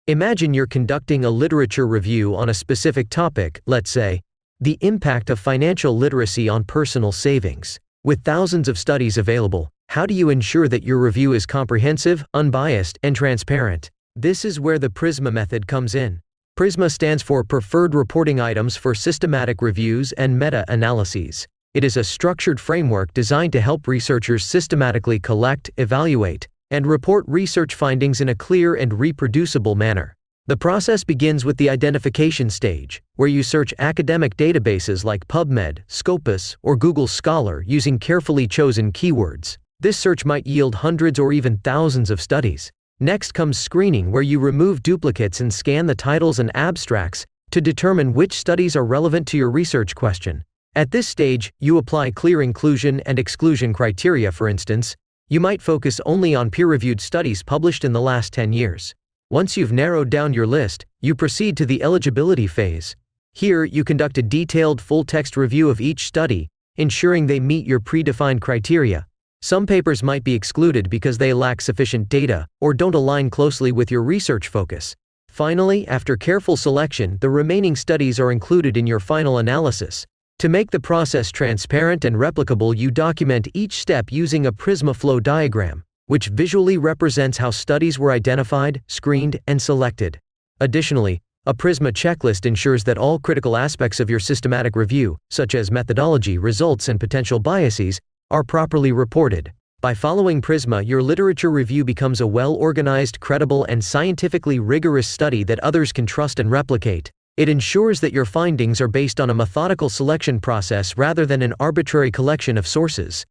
Imagine you're conducting a literature review on a specific topic, let's say, the impact of financial literacy on personal savings. With thousands of studies available, how do you ensure that your review is comprehensive, unbiased, and transparent? This is where the PRISMA method comes in. PRISMA stands for Preferred Reporting Items for Systematic Reviews and Meta-Analyses. It is a structured framework designed to help researchers systematically collect, evaluate, and report research findings in a clear and reproducible manner. The process begins with the identification stage, where you search academic databases like PubMed, Scopus, or Google Scholar using carefully chosen keywords. This search might yield hundreds or even thousands of studies. Next comes screening, where you remove duplicates and scan the titles and abstracts to determine which studies are relevant to your research question. At this stage, you apply clear inclusion and exclusion criteria. For instance, you might focus only on peer-reviewed studies published in the last 10 years. Once you've narrowed down your list, you proceed to the eligibility phase. Here, you conduct a detailed full-text review of each study, ensuring they meet your predefined criteria. Some papers might be excluded because they lack sufficient data or don't align closely with your research focus. Finally, after careful selection, the remaining studies are included in your final analysis. To make the process transparent and replicable, you document each step using a PRISMA flow diagram, which visually represents how studies were identified, screened, and selected. Additionally, a PRISMA checklist ensures that all critical aspects of your systematic review, such as methodology, results, and potential biases, are properly reported. By following PRISMA, your literature review becomes a well-organized, credible, and scientifically rigorous study that others can trust and replicate. It ensures that your findings are based on a methodical selection process rather than an arbitrary collection of sources.